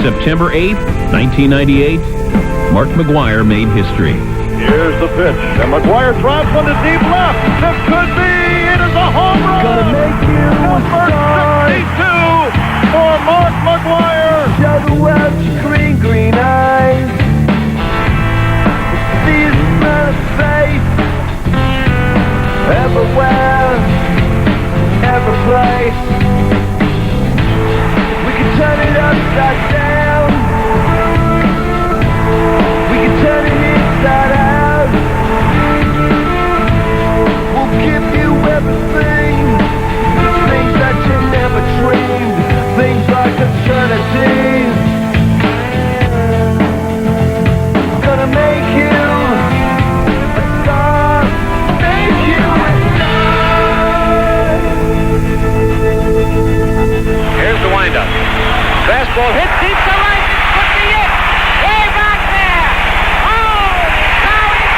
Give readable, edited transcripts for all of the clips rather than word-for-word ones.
September 8th, 1998, Mark McGwire made history. Here's the pitch, and McGwire drops one to deep left. This could be, it is a home run! Gonna make you Number 62 for Mark McGwire! show the world your green, green eyes. See the smell of faith everywhere, every place. We can turn it upside down. We can turn it inside out. We'll give you everything. Things that you never dreamed. Things like eternity. Gonna make you a star. Make you a star. Here's the windup. Fastball hit deep to right. This could be it. Way back there. Oh, now it's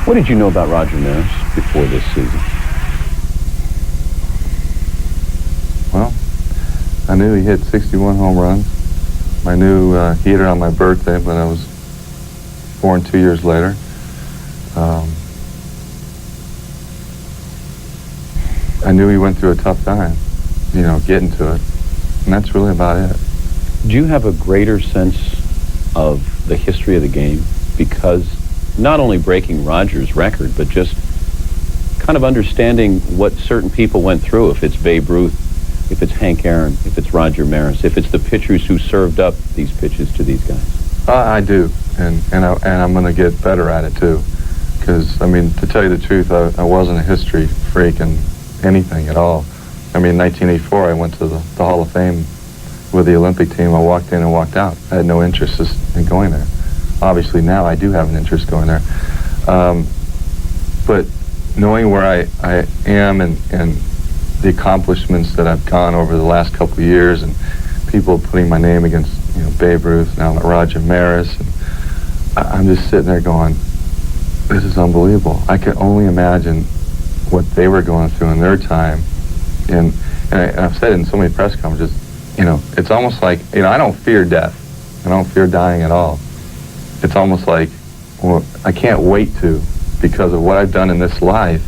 What did you know about Roger Maris before this season? Well, I knew he hit 61 home runs. I knew he hit it on my birthday, but I was born 2 years later. I knew he went through a tough time, you know, getting to it. And that's really about it. Do you have a greater sense of the history of the game because not only breaking Roger's record, but just kind of understanding what certain people went through, if it's Babe Ruth, if it's Hank Aaron, if it's Roger Maris, if it's the pitchers who served up these pitches to these guys? I do, and I'm going to get better at it too. Because, I mean, to tell you the truth, I wasn't a history freak and anything at all. I mean, in 1984, I went to the Hall of Fame with the Olympic team. I walked in and walked out. I had no interest in going there. Obviously, now I do have an interest going there. But knowing where I am and the accomplishments that I've gone over the last couple of years, and people putting my name against, you know, Babe Ruth, now Roger Maris, and I'm just sitting there going, this is unbelievable. I can only imagine what they were going through in their time. And I've said it in so many press conferences, you know, it's almost like, you know, I don't fear death. I don't fear dying at all. It's almost like, well, I can't wait to, because of what I've done in this life,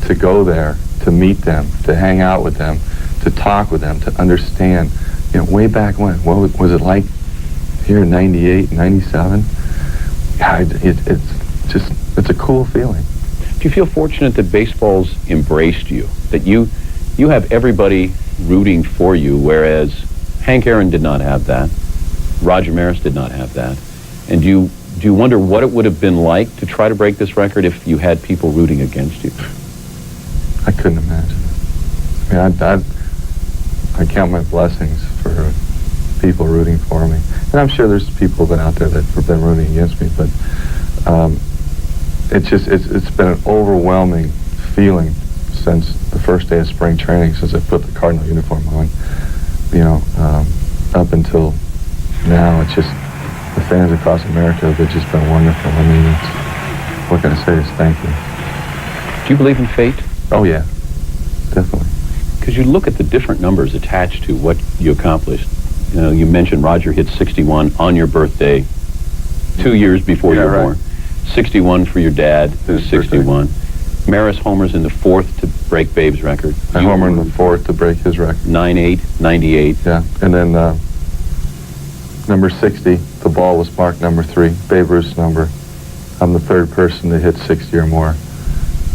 to go there, to meet them, to hang out with them, to talk with them, to understand, you know, way back when, what was it like here in 98, 97? God, it's a cool feeling. Do you feel fortunate that baseball's embraced you, that you have everybody rooting for you, whereas Hank Aaron did not have that, Roger Maris did not have that, and do you wonder what it would have been like to try to break this record if you had people rooting against you? I couldn't imagine it. I mean, I count my blessings for people rooting for me, and I'm sure there's people out there that have been rooting against me, but it's been an overwhelming feeling since the first day of spring training, since I put the Cardinal uniform on, you know, up until now. It's just the fans across America, they've just been wonderful. I mean, what can I say is thank you. Do you believe in fate? Oh yeah, definitely. Because you look at the different numbers attached to what you accomplished. You know, you mentioned Roger hit 61 on your birthday 2 years before you were born. 61 for your dad, who's 61. Maris homers in the fourth to break Babe's record. I homer in the fourth to break his record. 9-8, 98. Yeah, and then number 60, the ball was marked number 3, Babe Ruth's number. I'm the third person to hit 60 or more.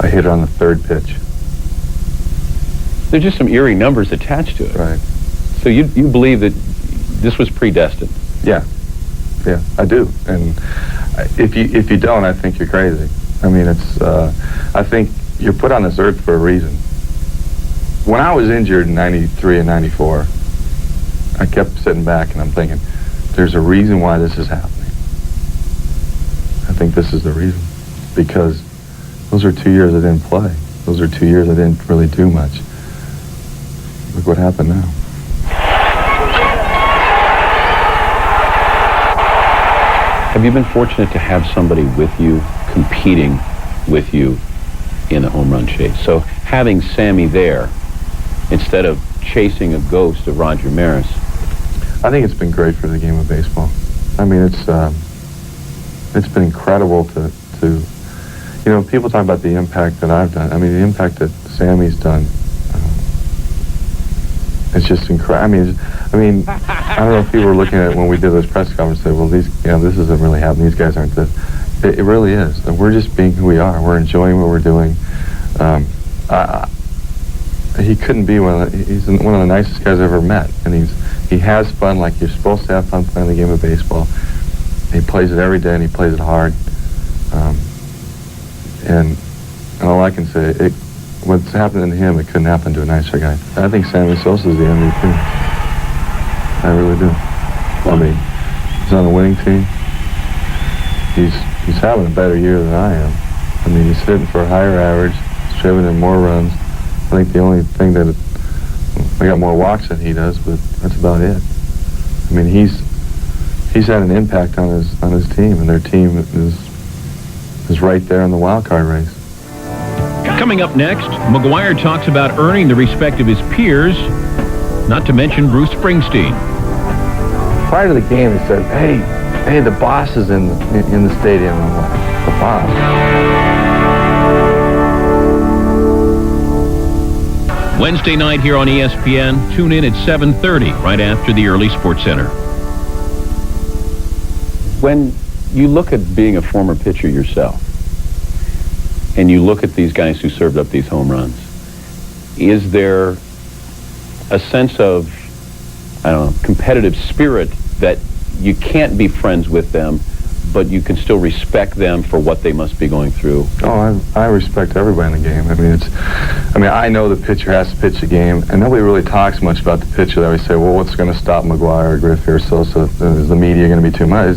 I hit it on the third pitch. There's just some eerie numbers attached to it. Right. So you believe that this was predestined? Yeah, I do. And if you don't, I think you're crazy. I mean, I think you're put on this earth for a reason. When I was injured in 93 and 94, I kept sitting back and I'm thinking, there's a reason why this is happening. I think this is the reason. Because those are 2 years I didn't play. Those are 2 years I didn't really do much. Look what happened now. Have you been fortunate to have somebody with you, competing with you in the home run chase? So having Sammy there, instead instead of chasing a ghost of Roger Maris? I think it's been great for the game of baseball. I mean, it's been incredible to you know, people talk about the impact that I've done. I mean, the impact that Sammy's done. It's just incredible. I mean, I don't know if people were looking at it when we did this press conference. Say, well, this isn't really happening. These guys aren't this. It really is. And we're just being who we are. We're enjoying what we're doing. He couldn't be he's one of the nicest guys I've ever met, and he has fun like you're supposed to have fun playing the game of baseball. He plays it every day, and he plays it hard. And all I can say, what's happening to him, it couldn't happen to a nicer guy. I think Sammy Sosa's the MVP. I really do. I mean, he's on the winning team. He's having a better year than I am. I mean, he's hitting for a higher average. He's driven in more runs. I think the only thing that I got more walks than he does, but that's about it. I mean, he's had an impact on his team, and their team is right there in the wild card race. Coming up next, McGwire talks about earning the respect of his peers, not to mention Bruce Springsteen. Prior to the game, he said, "Hey, the boss is in the stadium." I'm like, "The boss?" Wednesday night here on ESPN. Tune in at 7:30, right after the early Sports Center. When you look at being a former pitcher yourself, and you look at these guys who served up these home runs, is there a sense of, I don't know, competitive spirit that you can't be friends with them, but you can still respect them for what they must be going through? Oh, I respect everybody in the game. I mean, I know the pitcher has to pitch a game, and nobody really talks much about the pitcher. They always say, well, what's going to stop McGwire, Griffey, or Sosa? Is the media going to be too much?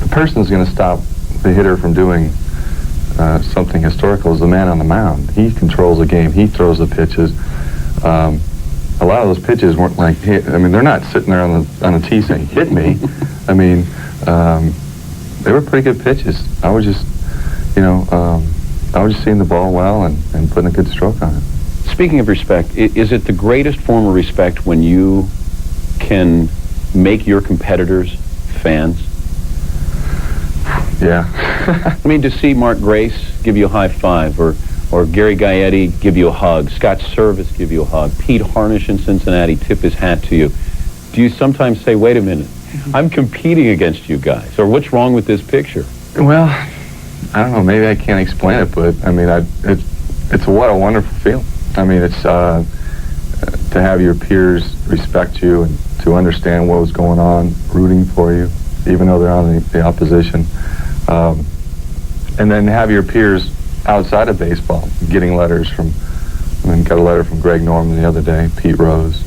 The person's going to stop the hitter from doing something historical is the man on the mound. He controls the game. He throws the pitches. A lot of those pitches weren't like, I mean, they're not sitting there on a tee saying, hit me. I mean, they were pretty good pitches. I was just, I was just seeing the ball well and putting a good stroke on it. Speaking of respect, is it the greatest form of respect when you can make your competitors fans? Yeah. I mean, to see Mark Grace give you a high five, or Gary Gaetti give you a hug, Scott Service give you a hug, Pete Harnish in Cincinnati tip his hat to you, do you sometimes say, wait a minute, I'm competing against you guys, or what's wrong with this picture? Well, I don't know, maybe I can't explain it, but I mean, it's what a wonderful feeling. I mean, it's to have your peers respect you and to understand what was going on, rooting for you, even though they're on the opposition. And then have your peers outside of baseball getting letters from, got a letter from Greg Norman the other day, Pete Rose.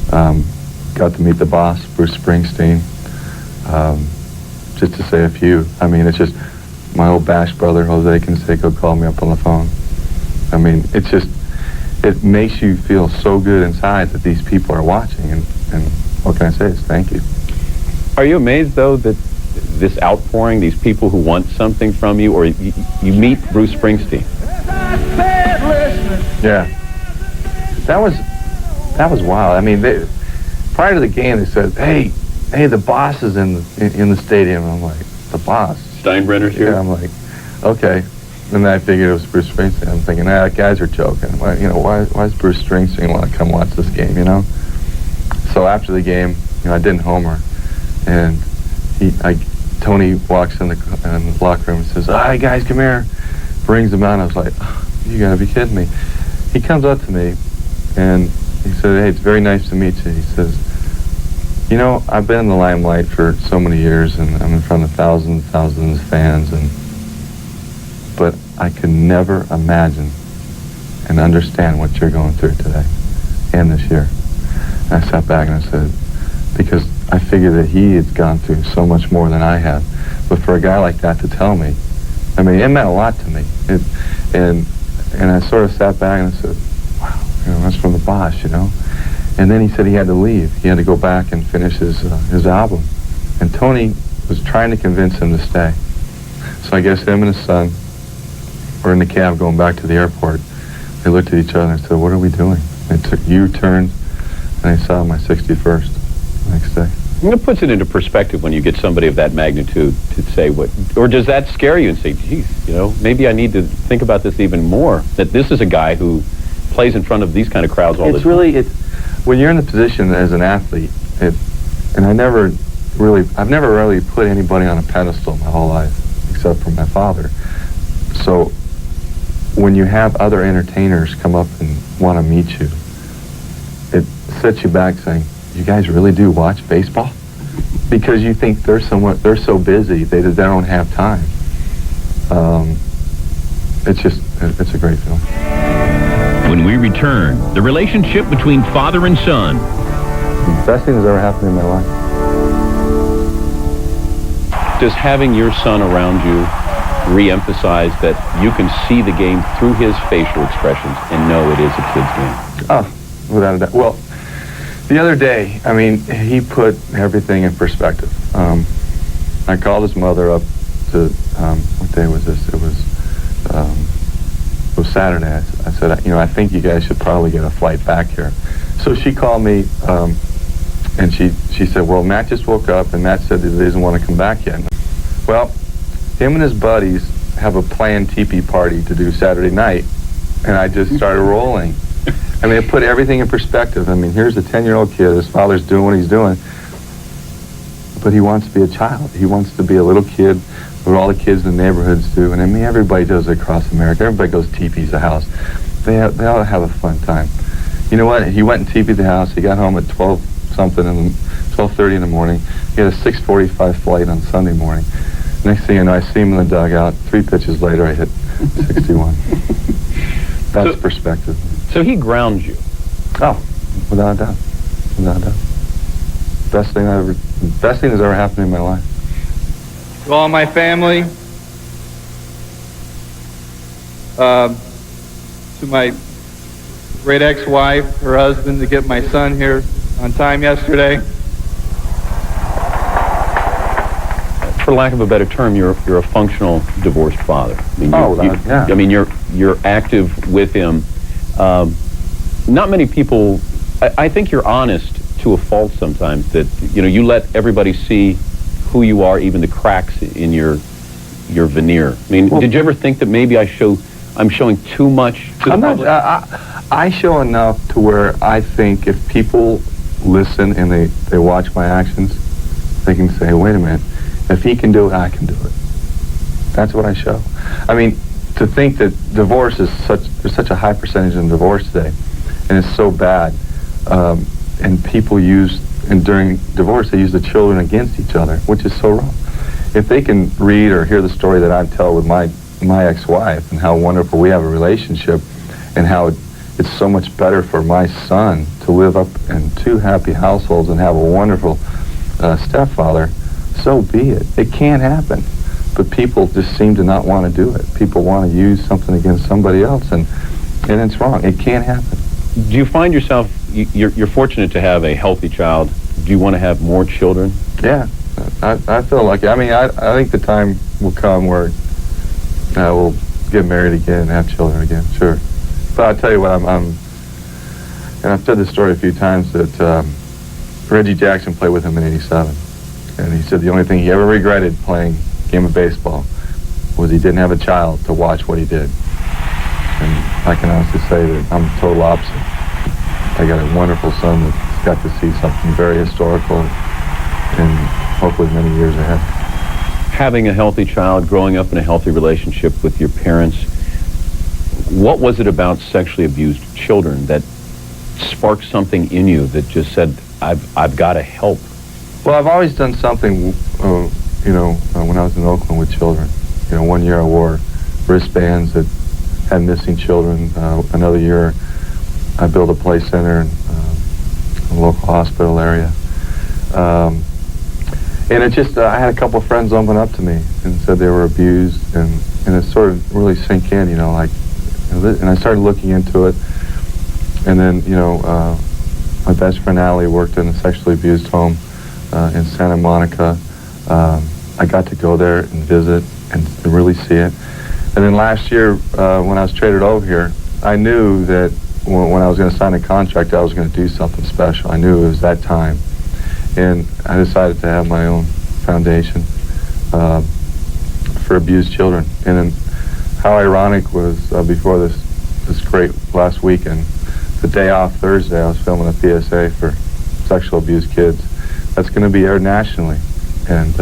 Got to meet the boss, Bruce Springsteen. Just to say a few. I mean, it's just, my old Bash brother, Jose Canseco, called me up on the phone. I mean, it's just, it makes you feel so good inside that these people are watching, and what can I say? It's thank you. Are you amazed, though, that this outpouring, these people who want something from you, or you meet Bruce Springsteen? Yeah. That was wild. I mean, prior to the game, they said, hey, the boss is in the stadium. I'm like, the boss? Steinbrenner's here? Yeah, I'm like, okay. And then I figured it was Bruce Springsteen. I'm thinking, guys are joking. Why does Bruce Springsteen want to come watch this game, So after the game, I didn't homer. And Tony walks in the locker room and says, "Hi guys, come here." Brings him out. I was like, oh, "You gotta be kidding me!" He comes up to me and he said, "Hey, it's very nice to meet you." He says, "I've been in the limelight for so many years, and I'm in front of thousands of fans, but I could never imagine and understand what you're going through today and this year." And I sat back and I said, because I figured that he had gone through so much more than I had. But for a guy like that to tell me, I mean, it meant a lot to me. And I sort of sat back and I said, wow, that's from the boss, And then he said he had to leave. He had to go back and finish his album. And Tony was trying to convince him to stay. So I guess him and his son were in the cab going back to the airport. They looked at each other and said, what are we doing? They took U-turns, and I saw my 61st the next day. And it puts it into perspective when you get somebody of that magnitude to say what, or does that scare you and say, geez, maybe I need to think about this even more, that this is a guy who plays in front of these kind of crowds all the time. When you're in the position as an athlete, and I've never really put anybody on a pedestal my whole life, except for my father. So when you have other entertainers come up and want to meet you, it sets you back saying, you guys really do watch baseball? Because you think they're so busy, they don't have time. It's a great film. When we return, the relationship between father and son. The best thing that's ever happened in my life. Does having your son around you re-emphasize that you can see the game through his facial expressions and know it is a kid's game? Oh, without a doubt. Well, the other day, he put everything in perspective. I called his mother up to, what day was this? It was Saturday. I said, I think you guys should probably get a flight back here. So she called me, and she said, well, Matt just woke up, and Matt said that he doesn't want to come back yet. Well, him and his buddies have a planned teepee party to do Saturday night, and I just started rolling. It put everything in perspective. Here's a 10-year-old kid, his father's doing what he's doing, but he wants to be a child. He wants to be a little kid, what all the kids in the neighborhoods do, and everybody does it across America. Everybody goes teepees the house. They all have a fun time. You know what? He went and teepeed the house. He got home at 12:30 in the morning. He had a 6:45 flight on Sunday morning. Next thing you know, I see him in the dugout. 3 pitches later, I hit 61. That's perspective. So he grounds you. Oh, without a doubt. Without a doubt. Best thing that's ever happened in my life. To all my family, to my great ex-wife, her husband, to get my son here on time yesterday. For lack of a better term, you're a functional divorced father. Yeah. You're active with him. Not many people. I think you're honest to a fault sometimes. That you let everybody see who you are, even the cracks in your veneer. Did you ever think that maybe I'm showing too much to the public? I show enough to where I think if people listen and they watch my actions, they can say, wait a minute, if he can do it, I can do it. That's what I show. To think that divorce is there's such a high percentage in divorce today, and it's so bad, and people during divorce, they use the children against each other, which is so wrong. If they can read or hear the story that I tell with my ex-wife and how wonderful we have a relationship and how it's so much better for my son to live up in 2 happy households and have a wonderful stepfather, so be it. It can happen. But people just seem to not want to do it. People want to use something against somebody else, and it's wrong. It can't happen. Do you find yourself, you're fortunate to have a healthy child. Do you want to have more children? Yeah, I feel like it. I think the time will come where we'll get married again and have children again, sure. But I'll tell you what, and I've said this story a few times, that Reggie Jackson played with him in '87. And he said the only thing he ever regretted playing a game of baseball was he didn't have a child to watch what he did. And I can honestly say that I'm the total opposite. I got a wonderful son that's got to see something very historical in hopefully many years ahead. Having a healthy child, growing up in a healthy relationship with your parents, what was it about sexually abused children that sparked something in you that just said, I've got to help? Well, I've always done something, when I was in Oakland with children. One year I wore wristbands that had missing children. Another year I built a play center in a local hospital area. And it just, I had a couple of friends open up to me and said they were abused, and it sort of really sank in, and I started looking into it. And then, my best friend Allie worked in a sexually abused home in Santa Monica. I got to go there and visit and really see it. And then last year, when I was traded over here, I knew that when I was going to sign a contract, I was going to do something special. I knew it was that time. And I decided to have my own foundation for abused children. And then how ironic was before this great last weekend, the day off Thursday, I was filming a PSA for sexual abused kids. That's going to be aired nationally. And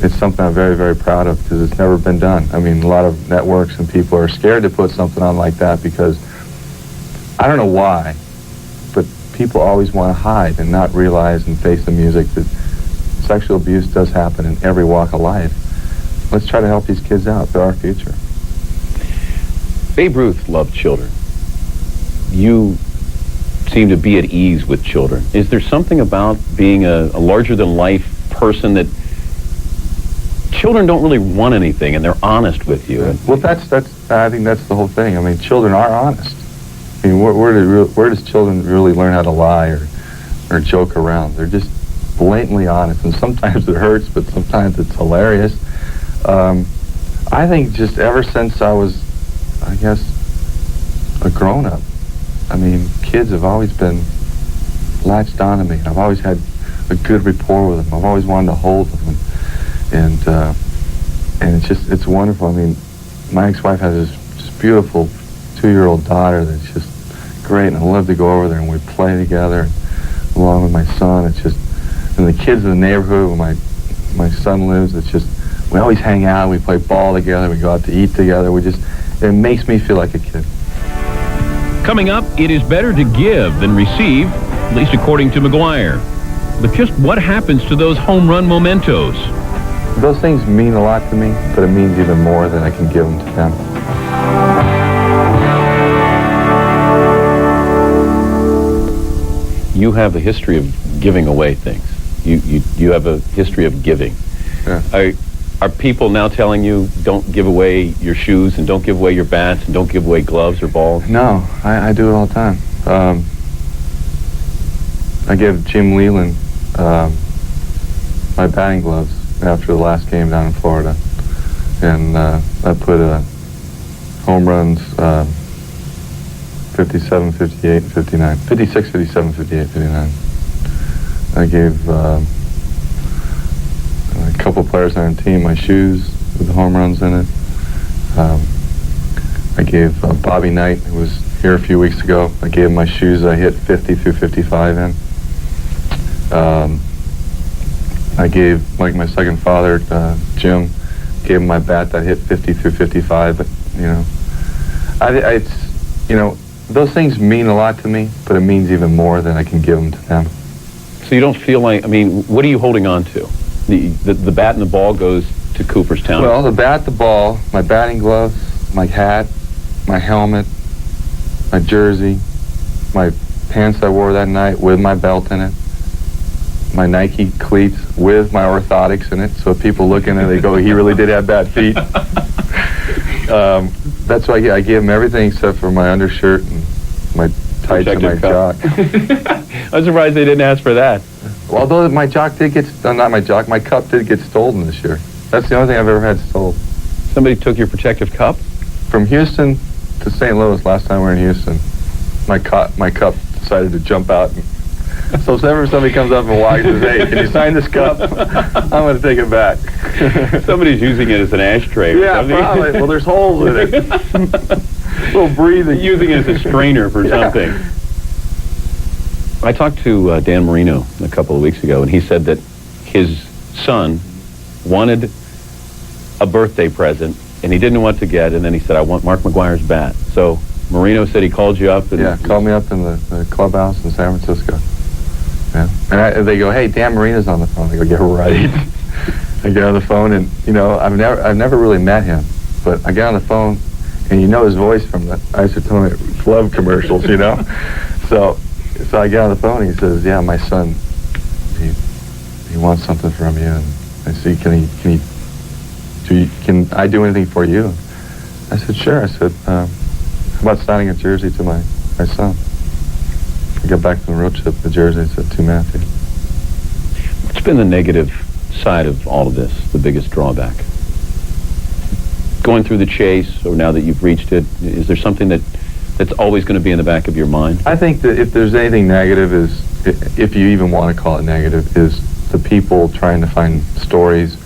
it's something I'm very, very proud of because it's never been done. I mean, a lot of networks and people are scared to put something on like that because I don't know why, but people always want to hide and not realize and face the music that sexual abuse does happen in every walk of life. Let's try to help these kids out. They're our future. Babe Ruth loved children. You seem to be at ease with children. Is there something about being a larger-than-life person that children don't really want anything and they're honest with you? Well, I think that's the whole thing. I mean, children are honest. I mean, where does children really learn how to lie or joke around? They're just blatantly honest, and sometimes it hurts, but sometimes it's hilarious. I think just ever since I was, I guess, a grown-up, I mean, kids have always been latched onto me. I've always had a good rapport with them. I've always wanted to hold them, and it's wonderful. I mean, my ex-wife has this beautiful 2-year-old daughter that's just great, and I love to go over there and we play together along with my son. It's just, and the kids in the neighborhood where my son lives, it's just, we always hang out, we play ball together, we go out to eat together. It makes me feel like a kid. Coming up, it is better to give than receive, at least according to McGwire. But just what happens to those home run mementos? Those things mean a lot to me, but it means even more than I can give them to them. You have a history of giving away things. You have a history of giving. Yeah. Are people now telling you don't give away your shoes and don't give away your bats and don't give away gloves or balls? No, I do it all the time. I gave Jim Leland my batting gloves after the last game down in Florida, and I put home runs 57, 58, and 59. 56, 57, 58, 59. I gave a couple players on the team my shoes with the home runs in it. I gave Bobby Knight, who was here a few weeks ago, I gave him my shoes I hit 50 through 55 in. I gave, like my second father, Jim, gave him my bat that hit 50 through 55, but, those things mean a lot to me, but it means even more than I can give them to them. So you don't feel like, what are you holding on to? The bat and the ball goes to Cooperstown. Well, the bat, the ball, my batting gloves, my hat, my helmet, my jersey, my pants I wore that night with my belt in it, my Nike cleats with my orthotics in it, so if people look in it, they go, he really did have bad feet. That's why I gave him everything except for my undershirt and my tights and my jock. I'm surprised they didn't ask for that. Well, although my jock did get, my cup did get stolen this year. That's the only thing I've ever had stolen. Somebody took your protective cup? From Houston to St. Louis, last time we were in Houston, my cup decided to jump out. So whenever somebody comes up and walks and says, hey, can you sign this cup? I'm going to take it back. Somebody's using it as an ashtray. Yeah, probably. Well, there's holes in it. A little breathing. Using it as a strainer for something. I talked to Dan Marino a couple of weeks ago, and he said that his son wanted a birthday present, and he didn't know what to get, and then he said, I want Mark McGwire's bat. So Marino said he called you up. And yeah, called me up in the clubhouse in San Francisco. Yeah. And they go, hey, Dan Marino's on the phone. I go, yeah, right. I get on the phone, and, I've never really met him, but I get on the phone, and you know his voice from the Isotonic glove commercials, So I get on the phone, and he says, yeah, my son, he wants something from you. And I said, can I do anything for you? I said, sure. I said, how about signing a jersey to my son? I got back from the road trip, the jersey said to Matthew. What's been the negative side of all of this, the biggest drawback? Going through the chase, or now that you've reached it, is there something that that's always going to be in the back of your mind? I think that if there's anything negative, if you even want to call it negative, is the people trying to find stories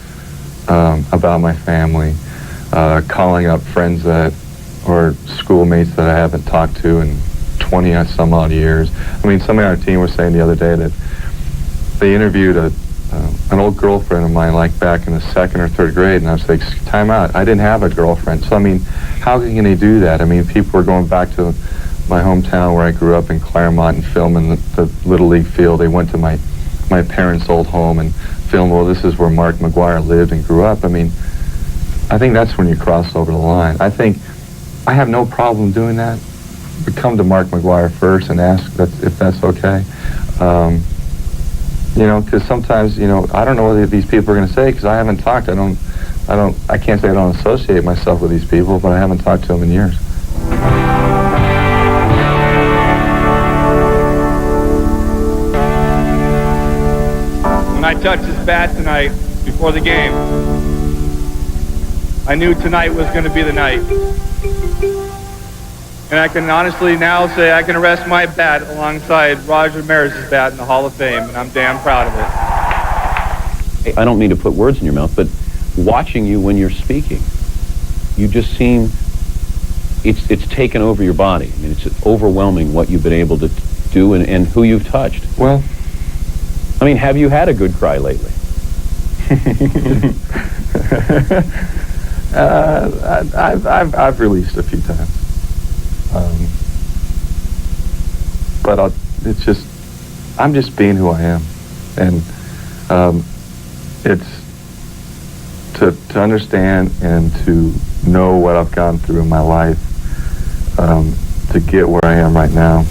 about my family, calling up friends or schoolmates that I haven't talked to in 20 some odd years. I mean, somebody on our team was saying the other day that they interviewed an old girlfriend of mine, like back in the 2nd or 3rd grade, and I was like, time out, I didn't have a girlfriend. So I mean, how can they do that? I mean, people were going back to my hometown where I grew up in Claremont and filming the Little League field. They went to my parents' old home and filmed, well, this is where Mark McGwire lived and grew up. I mean, I think that's when you cross over the line. I think I have no problem doing that. But come to Mark McGwire first and ask if that's okay. You know, because sometimes, you know, I don't know what these people are going to say because I haven't talked. I can't say I don't associate myself with these people, but I haven't talked to them in years. When I touched his bat tonight before the game, I knew tonight was going to be the night. And I can honestly now say I can rest my bat alongside Roger Maris's bat in the Hall of Fame, and I'm damn proud of it. I don't mean to put words in your mouth, but watching you when you're speaking, you just seem, it's taken over your body. I mean, it's overwhelming what you've been able to do and who you've touched. Well, I mean, have you had a good cry lately? I've released a few times. But I'm just being who I am, and it's to understand and to know what I've gone through in my life to get where I am right now.